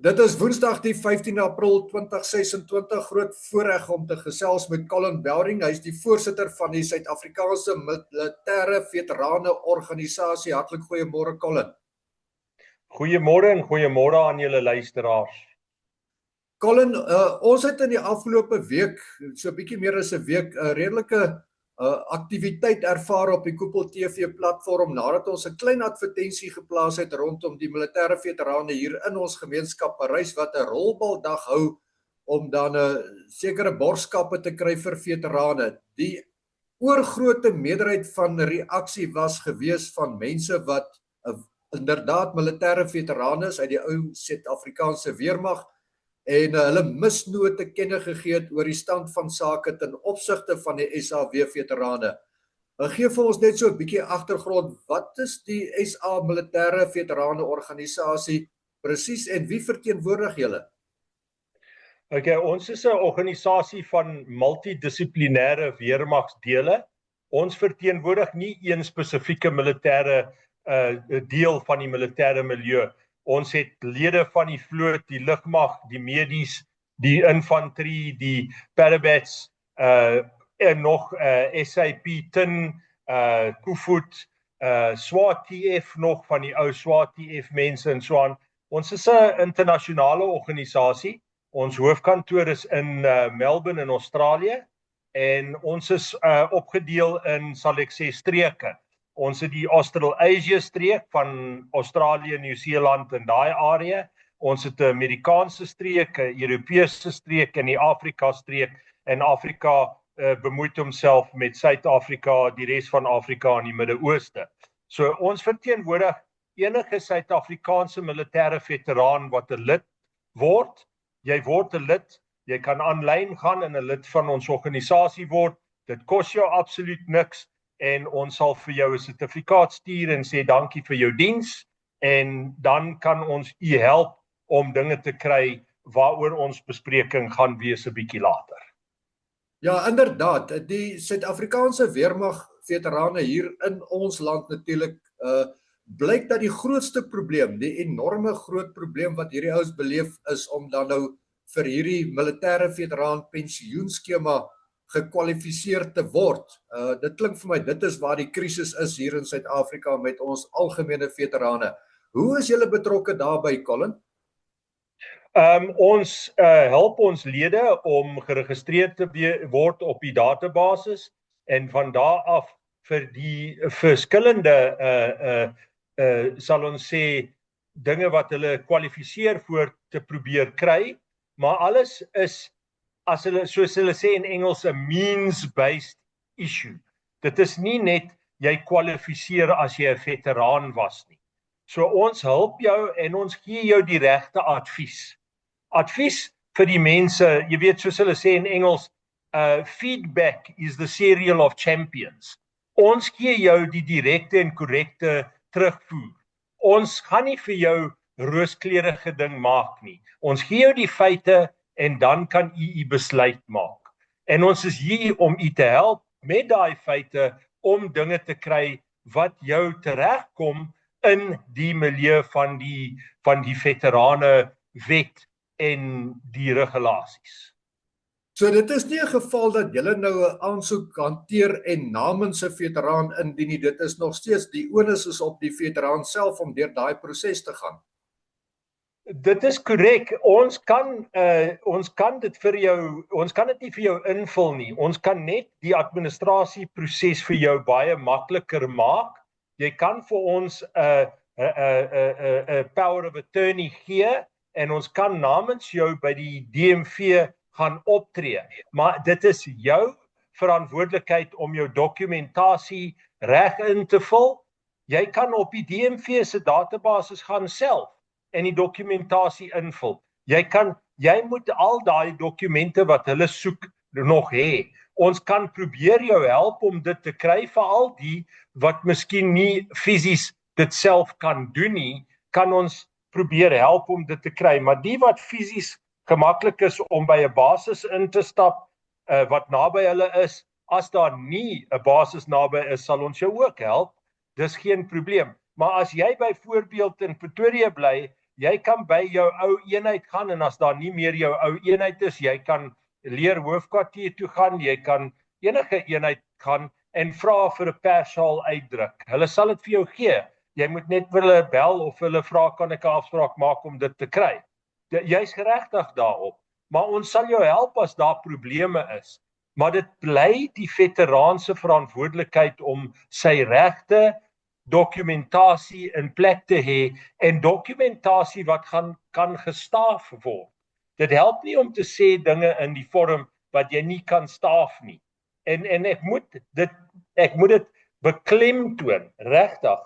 Dit is Woensdag die 15 April 2026, groot voorreg om te gesels met Colin Bouwring. Hy is die voorsitter van die Suid-Afrikaanse Militêre Veterane Organisasie. Hartlik goeiemôre Colin. Goeiemôre en goeiemôre aan julle luisteraars. Colin, ons het in die afgelope week, so 'n bietjie meer as 'n week, 'n redelike aktiwiteit ervaar op die Koepel TV platform nadat ons 'n klein advertensie geplaas het rondom die militêre veterane hier in ons gemeenskap Parys wat 'n rolbaldag hou om dan 'n sekere borgskappe te kry vir veterane. Die oorgrootste meerderheid van reaksie was gewees van mense wat inderdaad militêre veterane is uit die ou Suid-Afrikaanse weermag en hulle misnoot te kenne gegee het oor die stand van sake ten opsigte van die SAW veterane. Gee vir ons net so 'n bietjie agtergrond, wat is die SA Militêre Veterane Organisasie presies en wie verteenwoordig julle? Okay, ons is 'n organisasie van multidissiplinêre weermagsdele. Ons verteenwoordig nie een spesifieke militêre deel van die militêre milieu. Ons het lede van die vloot, die lugmag, die medies, die infanterie, die parabats, en nog SAP, TIN, Koevoet, SWAT TF nog van die ou SWAT TF mense en so aan. Ons is 'n internasionale organisasie. Ons hoofkantoor is in Melbourne in Australië en ons is opgedeel in, sal ek sê, streke. Ons het die Australasia streek van Australië, Nieu-Seeland en daai area. Ons het 'n Amerikaanse streek, 'n Europese streek en die Afrika streek. En Afrika bemoei homself met Suid-Afrika, die res van Afrika en die Midde-Ooste. So ons verteenwoordig enige Suid-Afrikaanse militêre veteraan wat 'n lid word. Jy word 'n lid, jy kan aanlyn gaan en 'n lid van ons organisasie word. Dit kos jou absoluut niks. En ons sal vir jou 'n sertifikaat stuur en sê dankie vir jou diens en dan kan ons u help om dinge te kry waaroor ons bespreking gaan wees 'n bietjie later. Ja, inderdaad, die Suid-Afrikaanse weermag veterane hier in ons land natuurlik blyk dat die grootste probleem, die enorme groot probleem wat hierdie ouens beleef is om dan nou vir hierdie militêre veteraan pensioenskema gekwalifiseer te word. Dit klink vir my, dit is waar die krisis is hier in Suid-Afrika met ons algemene veterane. Hoe is julle betrokke daarbey, Colin? Ons help ons lede om geregistreer te word op die databasis en van daar af vir die verskillende sal ons sê dinge wat hulle kwalifiseer voor te probeer kry, maar alles is as hulle, soos hulle sê in Engels, 'n means-based issue. Dit is nie net jy kwalifiseer as jy 'n veteraan was nie. So ons help jou en ons gee jou die regte advies. Advies vir die mense, jy weet soos hulle sê in Engels, feedback is the cereal of champions. Ons gee jou die direkte en korrekte terugvoer. Ons gaan nie vir jou rooskleurige ding maak nie. Ons gee jou die feite en dan kan u besluit maak. En ons is hier om u te help met daai feite om dinge te kry wat jou teregkom in die milieu van die veterane wet en die regulasies. So dit is nie 'n geval dat julle nou 'n aansoek hanteer en namens 'n veteraan indien nie. Dit is nog steeds die onus is op die veteraan self om deur daai proses te gaan. Dit is korrek. Ons kan dit vir jou, ons kan dit nie vir jou invul nie. Ons kan net die administrasieproses vir jou baie makliker maak. Jy kan vir ons 'n power of attorney gee en ons kan namens jou by die DMV gaan optree. Maar dit is jou verantwoordelikheid om jou dokumentasie reg in te vul. Jy kan op die DMV se database gaan self en die dokumentasie invul. Jy moet al daai dokumente wat hulle soek nog hê. Ons kan probeer jou help om dit te kry, veral die wat miskien nie fisies dit self kan doen nie, kan ons probeer help om dit te kry. Maar die wat fisies gemaklik is om by 'n basis in te stap, wat naby hulle is, as daar nie 'n basis naby is, sal ons jou ook help. Dis geen probleem. Maar as jy byvoorbeeld in Pretoria bly, Jy kan by jou ou eenheid gaan en as daar nie meer jou ou eenheid is, jy kan leer hoofkwartier toe gaan, jy kan enige eenheid gaan en vra vir 'n perssaal uitdruk. Hulle sal dit vir jou gee. Jy moet net vir hulle bel of hulle vra kan ek 'n afspraak maak om dit te kry. Jy's geregtig daarop, maar ons sal jou help as daar probleme is. Maar dit bly die veteraan se verantwoordelikheid om sy regte dokumentasie in plek te hê en dokumentasie wat kan gestaaf word. Dit help nie om te sê dinge in die vorm wat jy nie kan staaf nie. En ek moet dit beklemtoon regtig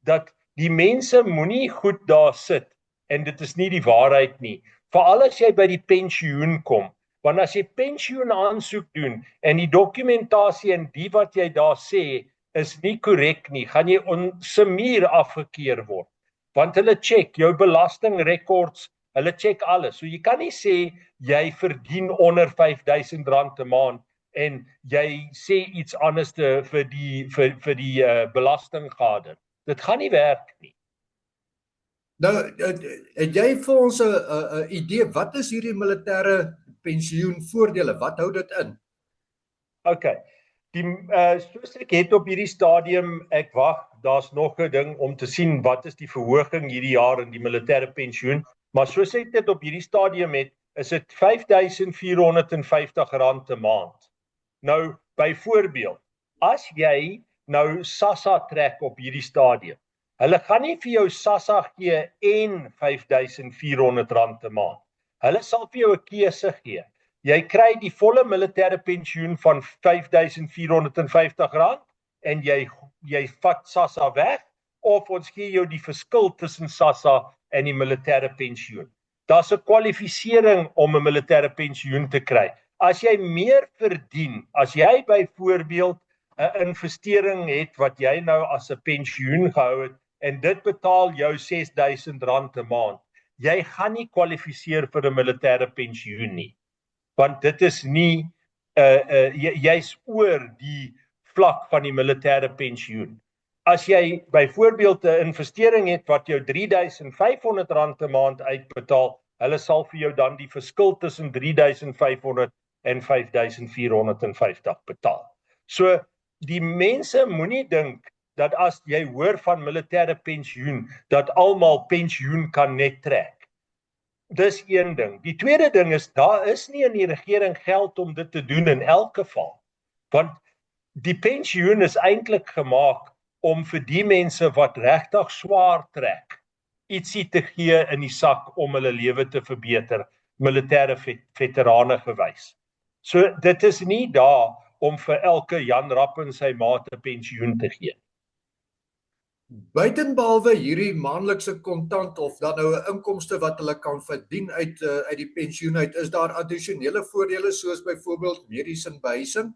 dat die mense moenie goed daar sit en dit is nie die waarheid nie. Veral as jy by die pensioen kom, want as jy pensioen aansoek doen en die dokumentasie en die wat jy daar sê is nie korrek nie, gaan jy se muur afgekeer word. Want hulle check jou belastingrekords, hulle check alles. So jy kan nie sê jy verdien onder R5,000 'n maand en jy sê iets anders vir die belastinggader. Dit gaan nie werk nie. Nou, het jy vir ons 'n idee, wat is hierdie militêre pensioenvoordele? Wat hou dit in? Okay. Soos ek het op hierdie stadium, ek wag, daar's nog 'n ding om te sien wat is die verhoging hierdie jaar in die militêre pensioen, maar soos ek dit op hierdie stadium het, is dit R5,450 'n maand. Nou, byvoorbeeld, as jy nou SASSA trek op hierdie stadium, hulle gaan nie vir jou SASSA gee en R5,400 'n maand. Hulle sal vir jou 'n keuse gee. Jy kry die volle militêre pensioen van R5,450 en jy vat SASSA weg, of ons gee jou die verskil tussen SASSA en die militêre pensioen. Daar's 'n kwalifisering om 'n militêre pensioen te kry. As jy meer verdien, as jy byvoorbeeld 'n investering het wat jy nou as 'n pensioen gehou het en dit betaal jou R6,000 'n maand, jy gaan nie kwalifiseer vir 'n militêre pensioen nie. Want dit is nie jy's oor die vlak van die militêre pensioen. As jy byvoorbeeld 'n investering het wat jou R3,500 'n maand uitbetaal, hulle sal vir jou dan die verskil tussen R3,500 en R5,450 betaal. So die mense moenie dink dat as jy hoor van militêre pensioen, dat almal pensioen kan net trek. Dis een ding. Die tweede ding is, daar is nie in die regering geld om dit te doen in elk geval. Want die pensioen is eintlik gemaak om vir die mense wat regtig swaar trek, ietsie te gee in die sak om hulle lewe te verbeter, militêre veterane gewys. So dit is nie daar om vir elke Jan Rapp en sy maat 'n pensioen te gee. Buitenbehalwe hierdie maandelikse kontant of dan nou 'n inkomste wat hulle kan verdien uit die pensioen uit, is daar addisionele voordele soos byvoorbeeld mediese behuising?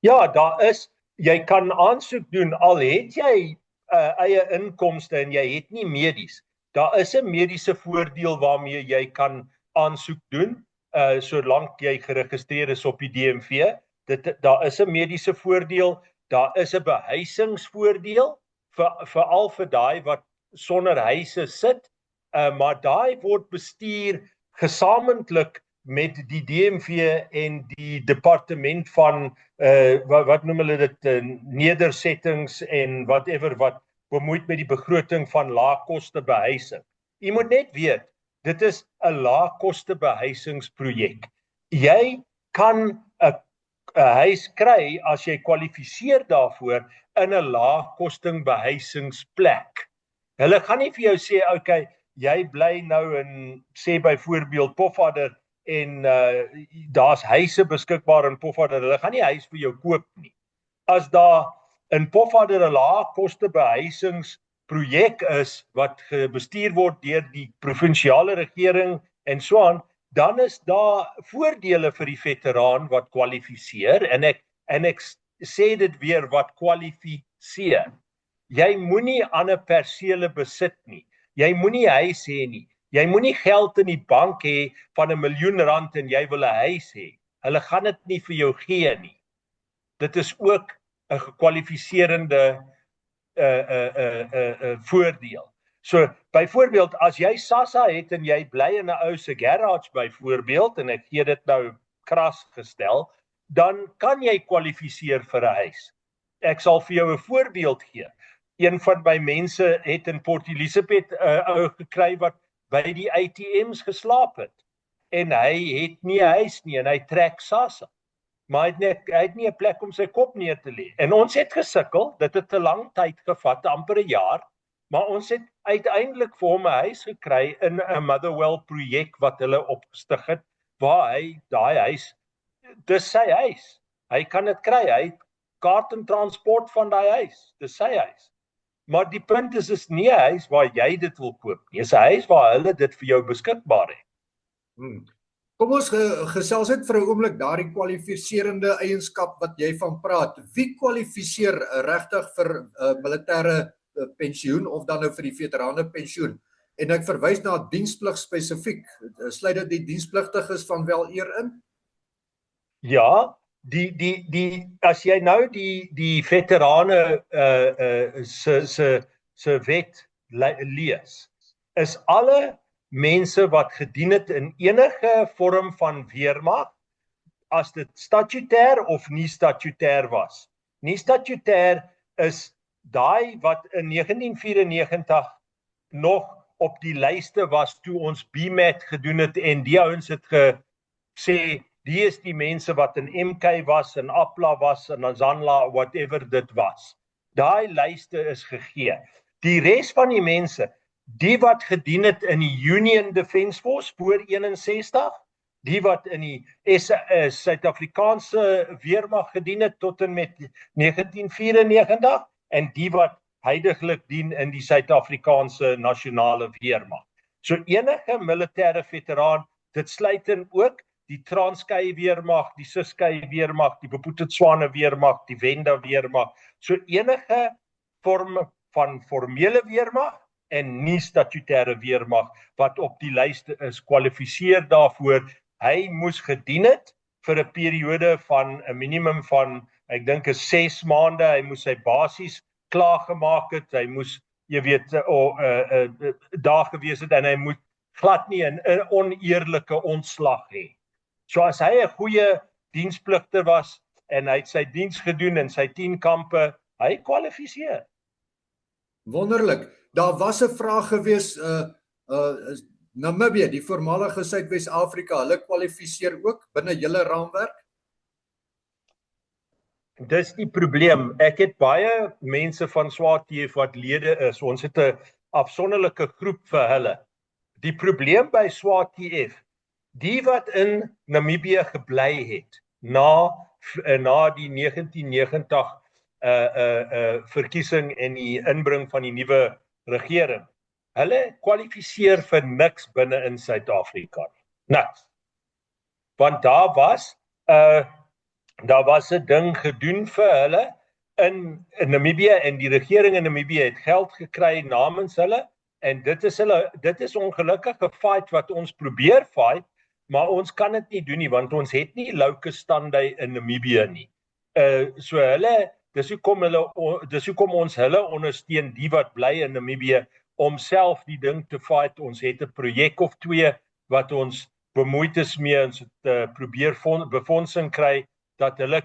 Ja, daar is. Jy kan aansoek doen al het jy eie inkomste en jy het nie medies. Daar is 'n mediese voordeel waarmee jy kan aansoek doen, solank jy geregistreer is op die DMV. Daar is 'n mediese voordeel, daar is 'n behuisingsvoordeel, veral vir daai wat sonder huise sit, maar daai word bestuur gesamentlik met die DMV en die departement van wat noem hulle dit, nedersettings en whatever wat bemoeid met die begroting van laagkoste behuising. Jy moet net weet, dit is 'n laagkoste behuisingsprojek. Jy kan 'n huis kry as jy kwalifiseer daarvoor in 'n laagkosting behuisingsplek. Hulle gaan nie vir jou sê, okay, jy bly nou in, sê byvoorbeeld Pofadder en daar's huise beskikbaar in Pofadder. Hulle gaan nie huis vir jou koop nie. As daar in Pofadder 'n laagkoste behuisingsprojek is wat bestuur word deur die provinsiale regering en so aan, dan is daar voordele vir die veteraan wat kwalifiseer en ek sê dit weer, wat kwalifiseer. Jy moenie ander persele besit nie. Jy moenie huis hê nie. Jy moenie geld in die bank hê van R1 miljoen en jy wil 'n huis hê. Hulle gaan dit nie vir jou gee nie. Dit is ook 'n gekwalifiserende voordeel. So byvoorbeeld as jy SASSA het en jy bly in 'n ou se garage byvoorbeeld en ek gee dit nou kras gestel, dan kan jy kwalifiseer vir 'n huis. Ek sal vir jou 'n voorbeeld gee. Een van my mense het in Port Elizabeth 'n ou gekry wat by die ATM's geslaap het. En hy het nie 'n huis nie en hy trek SASSA. Maar hy het nie 'n plek om sy kop neer te lê. En ons het gesukkel, dit het 'n lang tyd gevat, amper 'n jaar, maar ons het uiteindelik vir hom 'n huis gekry in 'n Motherwell projek wat hulle opgestig het, waar hy daai huis, dis sy huis. Hy kan dit kry, hy het kaart en transport van daai huis, dis sy huis. Maar die punt is nie 'n huis waar jy dit wil koop nie, dis 'n huis waar hulle dit vir jou beskikbaar het. Kom ons gesels net vir 'n oomblik daardie kwalifiserende eienskap wat jy van praat. Wie kwalifiseer regtig vir militêre pensioen of dan nou vir die veterane pensioen? En ek verwys na diensplig spesifiek. Sluit dit die dienspligtiges van wel eer in? Ja, as jy nou die veterane se wet lees, is alle mense wat gedien het in enige vorm van weermag, as dit statutêr of nie statutêr was. Nie statutêr is daai wat in 1994 nog op die lyste was toe ons BMAT gedoen het en die ouens het gesê die is die mense wat in MK was, in APLA was, in Zanla, whatever dit was. Daai lyste is gegee. Die res van die mense, die wat gedien het in die Union Defence Force voor 61, die wat in die Suid-Afrikaanse weermag gedien het tot en met 1994 en die wat huidiglik dien in die Suid-Afrikaanse nasionale weermag. So enige militêre veteraan, dit sluit in ook die Transkei weermag, die Ciskei weermag, die Bophuthatswana weermag, die Venda weermag. So enige vorm van formele weermag en nie statutêre weermag wat op die lyste is, kwalifiseer daarvoor. Hy moes gedien het vir 'n periode van 'n minimum van, ek dink 6 maande. Hy moes sy basies klaar gemaak het. Hy moes, jy weet, daar gewees het en hy moet glad nie 'n oneerlike ontslag hê. So as hy 'n goeie dienspligter was en hy het sy diens gedoen in sy 10 kampe, hy kwalifiseer. Wonderlik. Daar was 'n vraag gewees, Namibië, die voormalige Suidwes-Afrika, hulle kwalifiseer ook binne julle raamwerk? Dis die probleem. Ek het baie mense van SWAT-TF wat lede is. Ons het 'n afsonderlike groep vir hulle. Die probleem by SWAT-TF, die wat in Namibië gebly het na die 1990 verkiesing en die inbring van die nuwe regering, hulle kwalifiseer vir niks binne in Suid-Afrika. Niks. Want daar was 'n ding gedoen vir hulle in Namibië en die regering in Namibië het geld gekry namens hulle en dit is ongelukkige fight wat ons probeer fight, maar ons kan dit nie doen nie want ons het nie locus standi in Namibië nie. So hulle, dis hoekom ons hulle ondersteun, die wat bly in Namibië, om self die ding te fight. Ons het 'n projek of 2 wat ons bemoeid is mee, ons het probeer befondsing kry dat hulle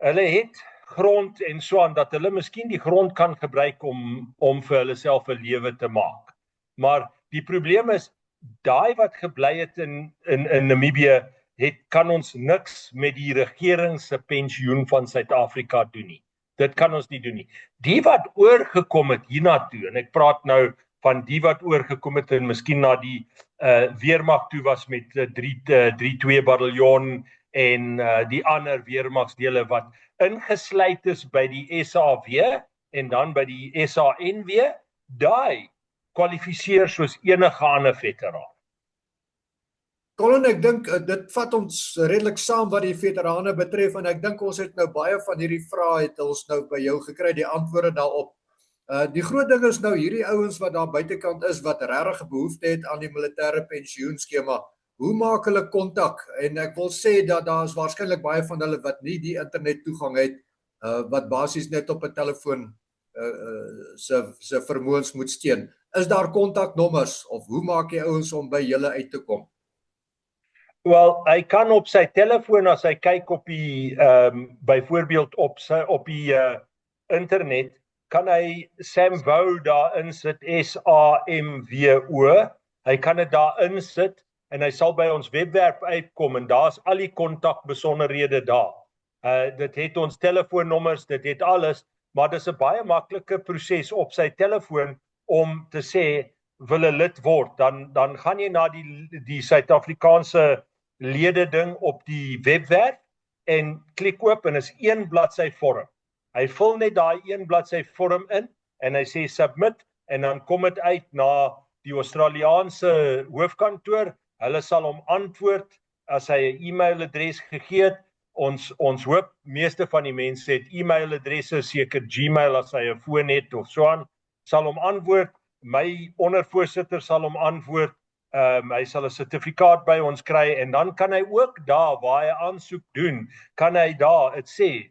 het grond en so aan, dat hulle miskien die grond kan gebruik om vir hulle self 'n lewe te maak. Maar die probleem is, daai wat gebly het in Namibië, kan ons niks met die regering se pensioen van Suid-Afrika doen nie. Dit kan ons nie doen nie. Die wat oorgekom het hiernatoe, en ek praat nou van die wat oorgekom het en miskien na die weermag toe was met 3-2 bataljon en die ander weermagsdele wat ingesluit is by die SAW en dan by die SANW, daai kwalifiseer soos enige ander veteraan. Colin, ek dink dit vat ons redelik saam wat die veterane betref en ek dink ons het nou baie van hierdie vrae het ons nou by jou gekry, die antwoorde daarop. Die groot ding is nou hierdie ouens wat daar buitekant is wat regtig behoefte het aan die militêre pensioenskema. Hoe maak hulle kontak? En ek wil sê dat daar is waarskynlik baie van hulle wat nie die internet toegang het wat basies net op 'n telefoon se vermoëns moet steun. Is daar kontaknommers of hoe maak jy ouens om by julle uit te kom? Wel, hy kan op sy telefoon as hy kyk op die byvoorbeeld op die internet, kan hy Samvo daar insit, SAMWO. Hy kan dit daar insit en hy sal by ons webwerf uitkom en daar's al die kontakbesonderhede daar. Dit het ons telefoonnommers, dit het alles, maar dis 'n baie maklike proses op sy telefoon om te sê wil 'n lid word. Dan gaan jy na die Suid-Afrikaanse lede ding op die webwerf en klik oop en is een bladsy vorm. Hy vul net daai een bladsy vorm in en hy sê submit en dan kom dit uit na die Australiaanse hoofkantoor. Hulle sal hom antwoord as hy 'n e-mailadres gegee het. Ons hoop meeste van die mense het e-mailadresse, seker Gmail as hy 'n foon het of so aan, sal hom antwoord. My ondervoorsitter sal hom antwoord. Hy sal 'n sertifikaat by ons kry en dan kan hy ook daar waar hy aansoek doen, kan hy daar dit sê,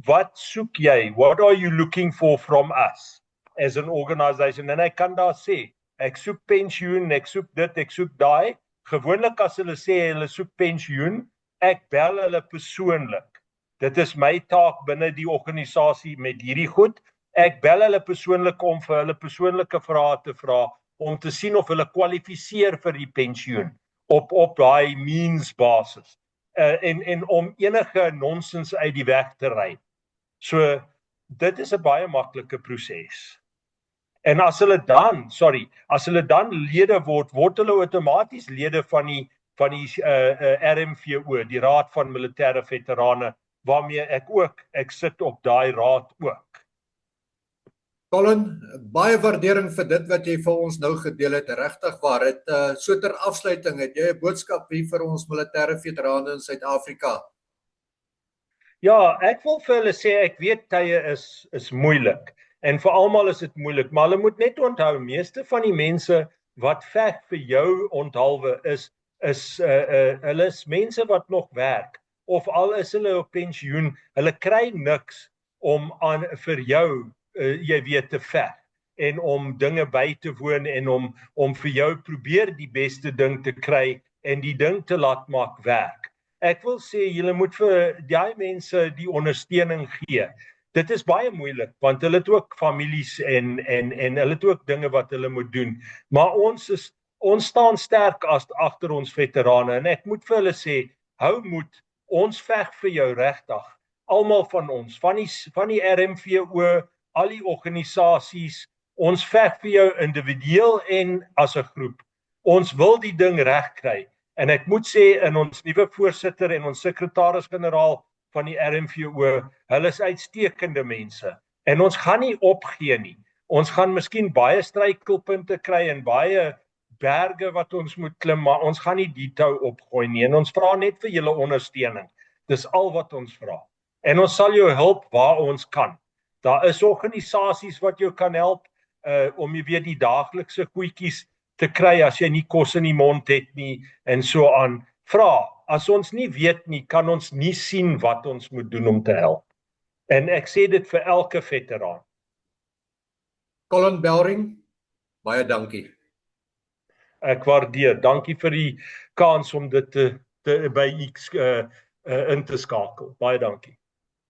wat soek jy? What are you looking for from us as an organisation? En hy kan daar sê, ek soek pensioen, ek soek dit, ek soek daai. Gewoonlik as hulle sê hulle soek pensioen, ek bel hulle persoonlik. Dit is my taak binne die organisasie met hierdie goed. Ek bel hulle persoonlik om vir hulle persoonlike vrae te vra om te sien of hulle kwalifiseer vir die pensioen op daai means basis. En om enige nonsens uit die weg te ry. So dit is 'n baie maklike proses. En as hulle dan lede word hulle outomaties lede van die RMVO, die Raad van Militêre Veterane, waarmee ek sit op daai raad ook. Colin, baie waardering vir dit wat jy vir ons nou gedeel het, regtig waar. So ter afsluiting, het jy 'n boodskap hier vir ons militêre veterane in Suid-Afrika? Ja, ek wil vir hulle sê, ek weet tye is moeilik. En vir almal is dit moeilik, maar hulle moet net onthou, meeste van die mense wat veg vir jou onthaalwe hulle is mense wat nog werk, of al is hulle op pensioen, hulle kry niks om vir jou, jy weet, te veg, en om dinge by te woon, en om vir jou probeer die beste ding te kry, en die ding te laat maak werk. Ek wil sê, julle moet vir die mense die ondersteuning gee. Dit is baie moeilik, want hulle het ook families en hulle het ook dinge wat hulle moet doen. Maar ons staan sterk agter ons veterane, en ek moet vir hulle sê, hou moed, ons veg vir jou regtig. Almal van ons, van die RMVO, al die organisasies, ons veg vir jou individueel en as 'n groep. Ons wil die ding regkry. En ek moet sê, in ons nuwe voorsitter en ons sekretaris-generaal van die RMVO, hulle is uitstekende mense. En ons gaan nie opgee nie. Ons gaan miskien baie struikelpunte kry en baie berge wat ons moet klim, maar ons gaan nie die tou opgooi nie. En ons vra net vir julle ondersteuning. Dis al wat ons vra. En ons sal jou help waar ons kan. Daar is organisasies wat jou kan help om jy weet die daaglikse goedjies te kry as jy nie kos in die mond het nie en so aan. Vra, as ons nie weet nie, kan ons nie sien wat ons moet doen om te help. En ek sê dit vir elke veteraan. Colin Bellring, baie dankie. Ek waardeer. Dankie vir die kans om dit by in te skakel. Baie dankie.